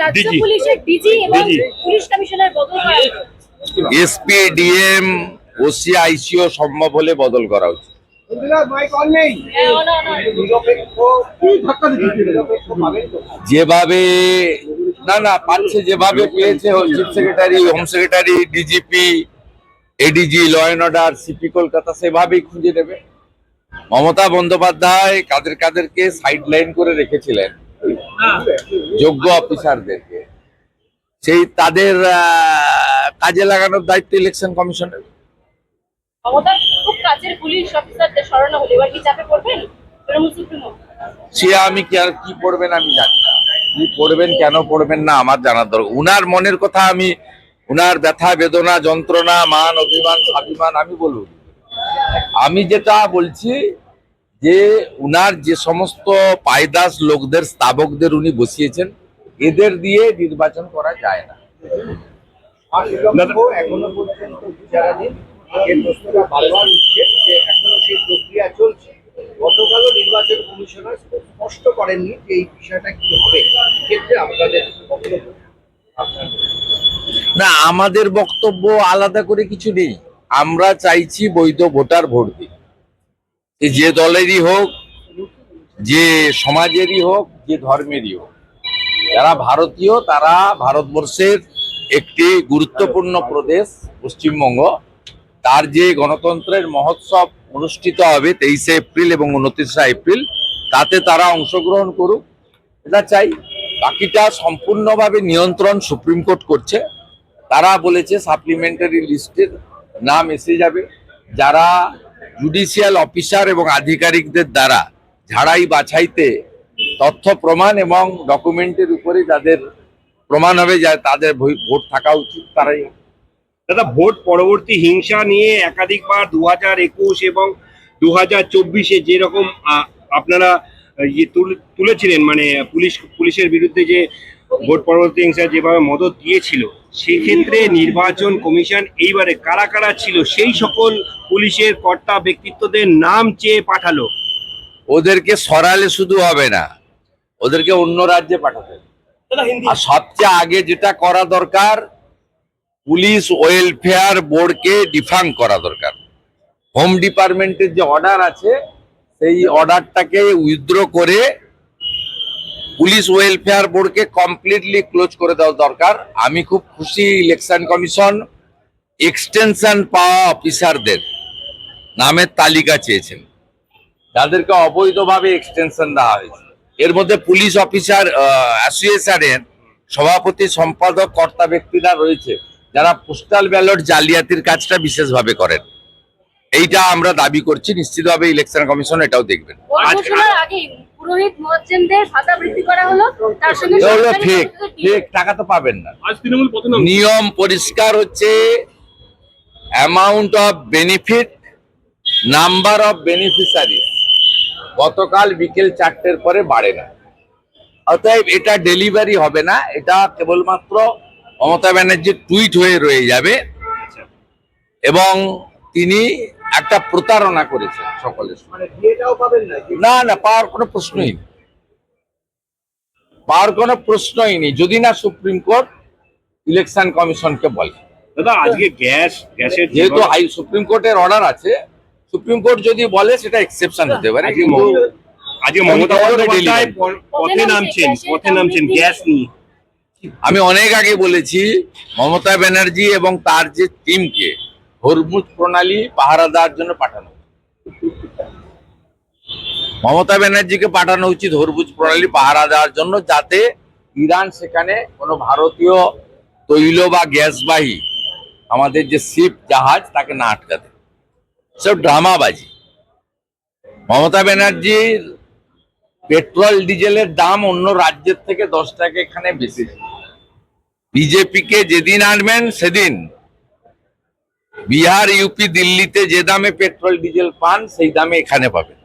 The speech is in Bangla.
রাজ্য পুলিশের ডিজি এবং পুলিশ কমিশনার বদল করা হলো। এসপি, ডিএম, ওসি, আইসিও সম্ভব হলে বদল করা উচিত। যেভাবে না পাচ্ছে, যেভাবে পেয়েছে chief secretary, home secretary, DGP, ADG, law and order, CP Kolkata, সেভাবেই খুঁজে নেবে। মমতা বন্দ্যোপাধ্যায় কাদেরকে সাইড লাইন করে রেখেছিলেন, যোগ্য অফিসারদেরকে, সেই তাদের কাজে লাগানোর দায়িত্ব ইলেকশন কমিশনের। মমতার খুব কাছের পুলিশ অফিসারদের সরানো হলো, এবার কি চাপে পড়বেন তৃণমূল সুপ্রিমো? সে আমি কি পড়বেন আমি জানি না, কি পড়বেন কেন পড়বেন না আমার জানার দরকার। উনার মনের কথা আমি, উনার ব্যথা বেদনা যন্ত্রণা মান অভিমান স্বাভিমান আমি বলবো। আমি যেটা বলছি যে উনার যে সমস্ত পায়দাস লোকদের, স্থাবকদের উনি বসিয়েছেন, এদের দিয়ে নির্বাচন করা যায় না। এখনো পর্যন্ত বিচারাধীন, এই প্রশ্নটা বারবার উঠছে যে এখনো সেই প্রক্রিয়া চলছে। গতকালও নির্বাচন কমিশনার স্পষ্ট করেননি যে এই বিষয়টা কি হবে। ক্ষেত্রে আপনাদের না, আমাদের বক্তব্য আলাদা করে কিছু নেই। আমরা চাইছি বৈধ ভোটার ভোট দিন, যে দলেরই হোক, যে সমাজেরই হোক, যে ধর্মেরই হোক। যারা ভারতীয় তারা ভারতবর্ষের একটি গুরুত্বপূর্ণ প্রদেশ পশ্চিমবঙ্গ, তার যে গণতন্ত্রের মহোৎসব অনুষ্ঠিত হবে 23শে এপ্রিল এবং 29শে এপ্রিল, তাতে তারা অংশগ্রহণ করুক, এটা চাই। বাকিটা সম্পূর্ণভাবে নিয়ন্ত্রণ সুপ্রিম কোর্ট করছে। তারা বলেছে সাপ্লিমেন্টারি লিস্টের নাম এসে যাবে, যারা জুডিশিয়াল অফিসার এবং আধিকারিকদের দ্বারা ঝাড়াই বাছাইতে তথ্য প্রমাণ এবং ডকুমেন্টের উপরে যাদের প্রমাণ হবে যা তাদের ভোট থাকা উচিত, তারাই। দাদা, ভোট পরবর্তী হিংসা নিয়ে একাধিকবার 2021 এবং 2024-এ যেরকম আপনারা তুলেছিলেন, মানে পুলিশের বিরুদ্ধে যে ভোট পরবর্তী হিংসা যেভাবে মদত দিয়েছিল, সেক্ষেত্রে নির্বাচন কমিশন এইবারে কারা কারা ছিল সেই সকল পুলিশের কর্তা ব্যক্তিত্বদের নাম চেয়ে পাঠালো। ওদেরকে সরালে শুধু হবে না, ওদেরকে অন্য রাজ্যে পাঠাতে হবে। আর সবচেয়ে আগে যেটা করা দরকার, পুলিশ ওয়েলফেয়ার বোর্ডকে ডিফাঙ্ক করা দরকার। হোম ডিপার্টমেন্টের যে অর্ডার আছে সেই অর্ডারটাকে উইথড্র করে পুলিশ ওয়েলফেয়ার বোর্ডকে কমপ্লিটলি ক্লোজ করে দেওয়া দরকার। আমি খুব খুশি, ইলেকশন কমিশন এক্সটেনশন পাওয়া অফিসারদের নামের তালিকা চেয়েছেন, যাদেরকে অবৈধভাবে এক্সটেনশন দেওয়া হয়েছে। এর মধ্যে পুলিশ অফিসার অ্যাসোসিয়েশনের সভাপতি, সম্পাদক, কর্তা ব্যক্তিরা রয়েছে, যারা পোস্টাল ব্যালট জালিয়াতির কাজটা বিশেষভাবে করেন। এইটা আমরা দাবি করছি, নিশ্চিতভাবে ইলেকশন কমিশন এটাও দেখবেন। পুরোহিত মুয়াজ্জিনদের ভাতা বৃদ্ধি করা হলো, তার সঙ্গে ফেক টাকা তো পাবেন না। নিয়ম পরিষ্কার হচ্ছে, amount of benefit, number of beneficiaries গতকাল বিকেল 4টের পরে বাড়ে না। অতএব এটা ডেলিভারি হবে না, এটা কেবলমাত্র মমতা ব্যানার্জির টুইট হয়ে রয়ে যাবে এবং তিনি একটা প্রতারণা করেছেন সকলের সঙ্গে। না না, পাওয়ার কোনো প্রশ্নই নেই, পাওয়ার কোনো প্রশ্নই নেই, যদি না সুপ্রিম কোর্ট ইলেকশন কমিশনকে বলে। দাদা, আজকে গ্যাসের যেহেতু সুপ্রিম কোর্টের অর্ডার আছে, সুপ্রিম কোর্ট যদি বলে সেটা এক্সেপশন হতে পারে। আজকে মমতা বন্দ্যোপাধ্যায় পথে নামছেন গ্যাস নিয়ে। আমি অনেক আগে বলেছি, মমতা ব্যানার্জি এবং তার যে টিমকে হরমুজ প্রণালী পাহারা দেওয়ার জন্য পাঠানো, মমতা ব্যানার্জিকে পাঠানো উচিত হরমুজ প্রণালী পাহারা দেওয়ার জন্য, যাতে ইরান সেখানে কোনো ভারতীয় তৈল বা গ্যাসবাহী আমাদের যে শিপ জাহাজ তাকে না আটকাতে। সব ড্রামাবাজি। মমতা ব্যানার্জির পেট্রোল ডিজেলের দাম অন্য রাজ্যের থেকে 10 টাকা এখানে বেশি। বিজেপিকে যেদিন আনবেন সেদিন বিহার, ইউপি, দিল্লিতে যে দামে পেট্রোল ডিজেল পান সেই দামে এখানে পাবেন।